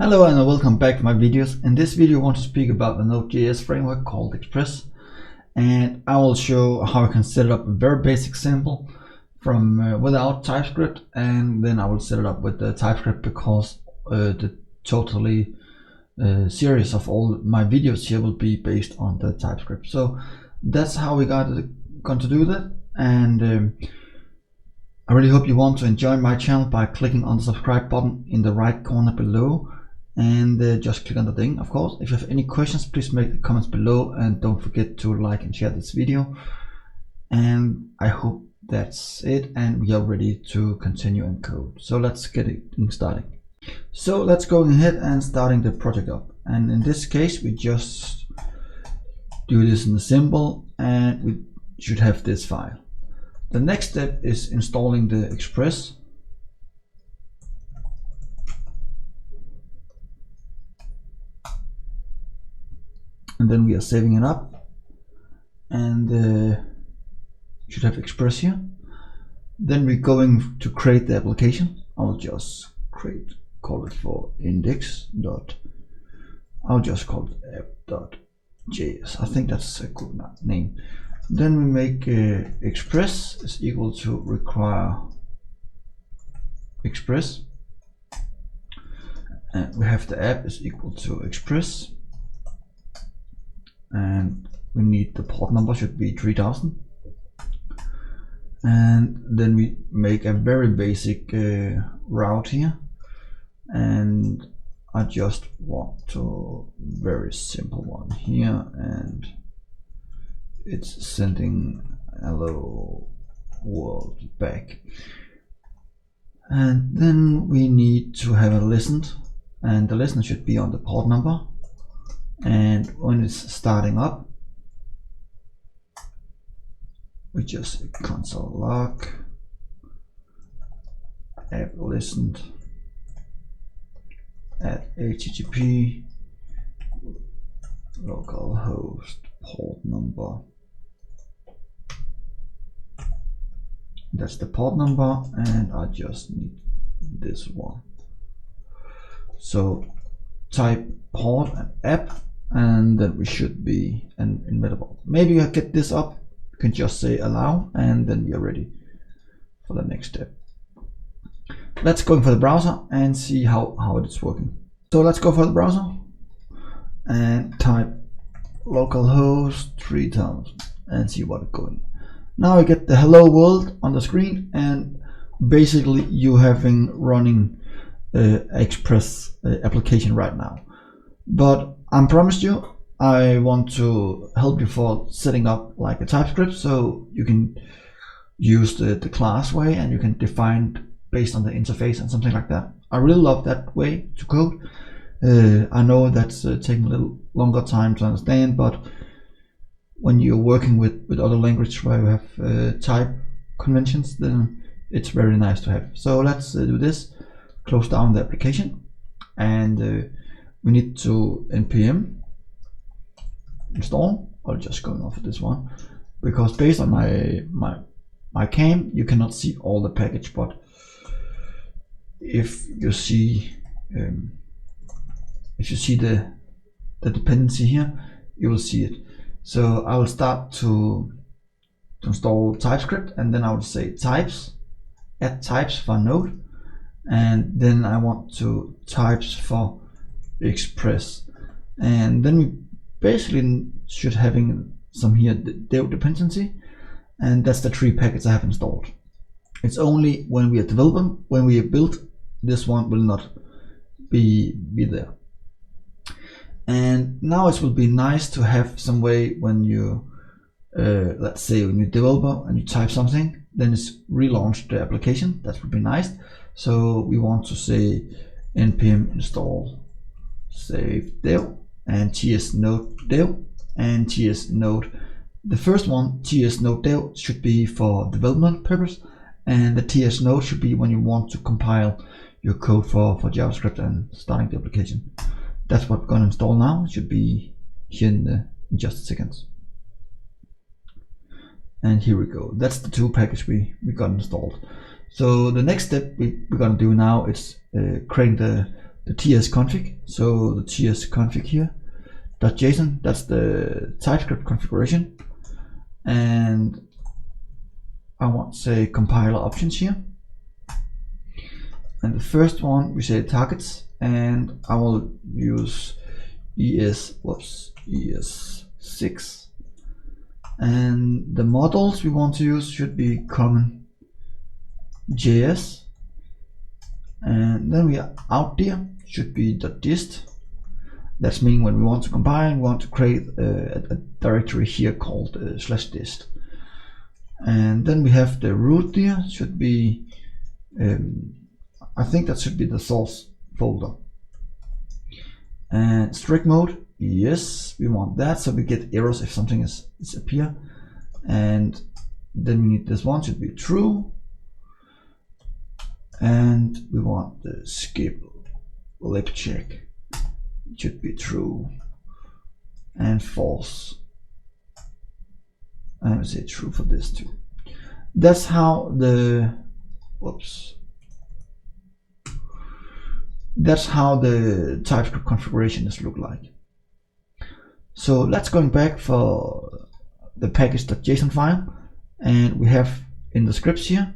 Hello and welcome back to my videos. In this video I want to speak about the Node.js framework called Express, and I will show how I can set it up a very basic sample from without TypeScript, and then I will set it up with the TypeScript because the totally series of all my videos here will be based on the TypeScript. So that's how we going to do that, and I really hope you want to enjoy my channel by clicking on the subscribe button in the right corner below, and just click on the thing. Of course, if you have any questions, please make the comments below, and don't forget to like and share this video. And I hope that's it, and we are ready to continue and code. So let's get it started. So let's go ahead and starting the project up, and in this case we just do this in the symbol, and we should have this file. The next step is installing the Express. And then we are saving it up, and should have Express here. Then we're going to create the application. I'll just call it for index. I'll just call it app.js. I think that's a good name. Then we make Express is equal to require Express, and we have the app is equal to Express, and we need the port number should be 3000, and then we make a very basic route here, and I just want to very simple one here, and it's sending hello world back. And then we need to have a listen, and the listen should be on the port number, and when it's starting up we just console log app listened at http localhost port number. That's the port number, and I just need this one. So type port and app, and then we should be an inevitable. Maybe I get this up, you can just say allow, and then we are ready for the next step. Let's go for the browser and see how it is working. So let's go for the browser and type localhost 3000 and see what is going. Now I get the hello world on the screen, and basically you having running Express application right now. But I promised you I want to help you for setting up like a TypeScript, so you can use the class way, and you can define based on the interface and something like that. I really love that way to code. I know that's taking a little longer time to understand, but when you're working with other languages where you have type conventions, then it's very nice to have. So let's do this. Close down the application, and we need to npm install. I'll just go off of this one because based on my cam you cannot see all the package, but if you see the dependency here, you will see it. So I will start to install TypeScript, and then I will say types, add types for Node, and then I want to types for Express, and then we basically should having some here dev dependency, and that's the 3 packets I have installed. It's only when we are developing, when we have built, this one will not be there. And now it will be nice to have some way when you let's say when you developer and you type something, then it's relaunch the application. That would be nice. So we want to say npm install save dev and ts node dev and ts node. The first one, ts node dev, should be for development purpose, and the ts node should be when you want to compile your code for JavaScript and starting the application. That's what we're going to install now. It should be here in just a second. And here we go. That's the 2 package we got installed. So the next step we're going to do now is create the the TS config. So the TS config here, .json, that's the Typescript configuration. And I want to say compiler options here. And the first one we say targets, and I will use ES6. And the models we want to use should be common JS. And then we are out there should be .dist. That's mean when we want to compile, we want to create a directory here called /dist. And then we have the root there should be I think that should be the source folder. And strict mode, yes, we want that, so we get errors if something is appear. And then we need this one should be true. And we want the skip lib check, it should be true and false. And I would say true for this too. That's how the that's how the TypeScript configuration is look like. So let's going back for the package.json file, and we have in the scripts here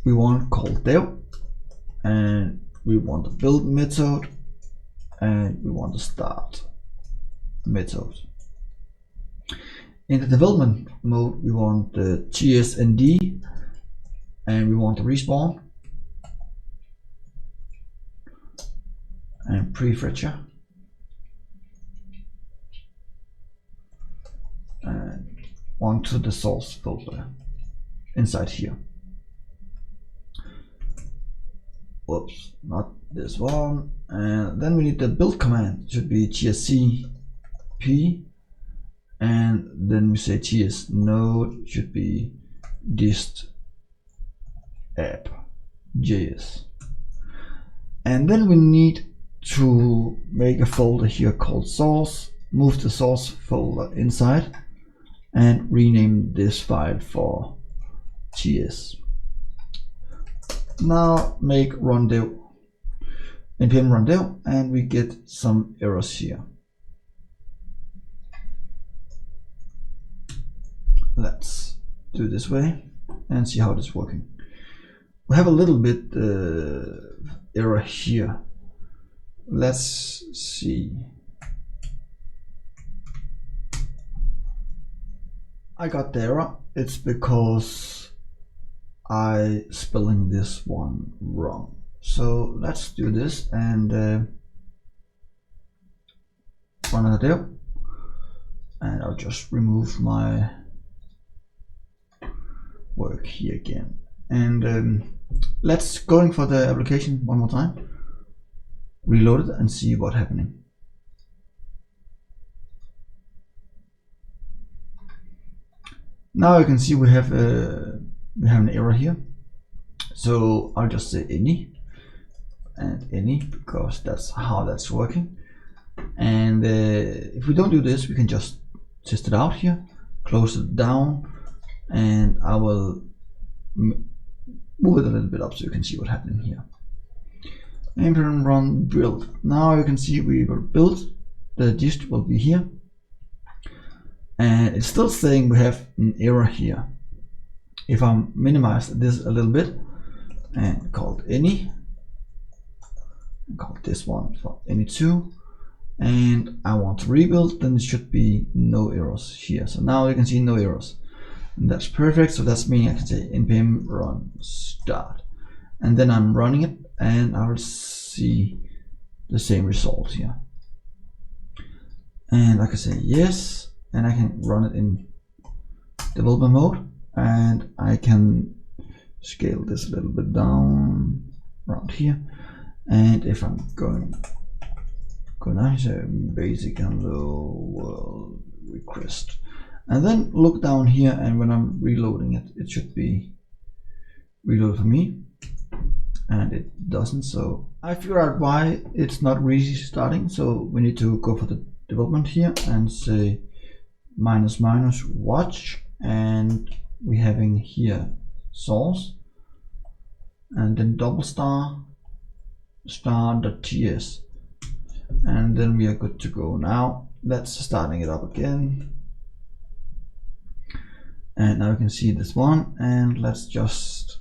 we want called dev, and we want the build method, and we want the start method. In the development mode we want the tsnd, and we want the respawn and prefetcher, and onto the source folder inside here. Whoops, not this one. And then we need the build command, it should be tscp, and then we say ts node should be dist app.js. And then we need to make a folder here called source, move the source folder inside, and rename this file for ts. Now make run dev, npm run dev, and we get some errors here. Let's do this way and see how it is working. We have a little bit error here. Let's see. I got the error. It's because I spelling this one wrong. So let's do this and run a dev, and I'll just remove my work here again. And let's going for the application one more time. Reload it and see what's happening. Now you can see we have an error here. So I'll just say any and any, because that's how that's working. And if we don't do this, we can just test it out here, close it down, and I will move it a little bit up so you can see what's happening here. Npm run build. Now you can see we will build, the dist will be here, and it's still saying we have an error here. If I minimize this a little bit and call it any, call this one for any2, and I want to rebuild, then it should be no errors here. So now you can see no errors, and that's perfect. So that's meaning I can say npm run start, and then I'm running it, and I will see the same result here. And I can say yes, and I can run it in development mode, and I can scale this a little bit down around here. And if I'm going down, so basic hello world request, and then look down here, and when I'm reloading it, it should be reload for me, and it doesn't. So I figured out why it's not restarting. So we need to go for the development here and say ---- watch, and we having here source, and then ~, start.js, and then we are good to go. Now let's starting it up again, and now you can see this one, and let's just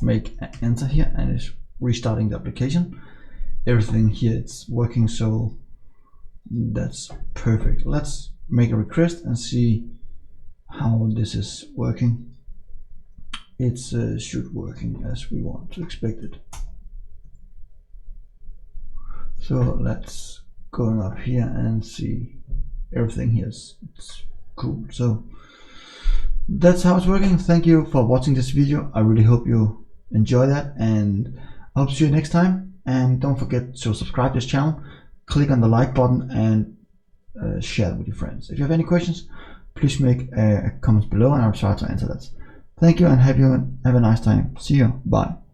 make an enter here, and it's restarting the application. Everything here it's working, so that's perfect. Let's make a request and see how this is working. It's should working as we want to expect it. So let's go up here and see everything here. It's cool. So that's how it's working. Thank you for watching this video. I really hope you enjoy that, and I hope to see you next time. And don't forget to subscribe to this channel, click on the like button, and share it with your friends. If you have any questions, please make a comment below and I'll try to answer that. Thank you, and have a nice time. See you. Bye.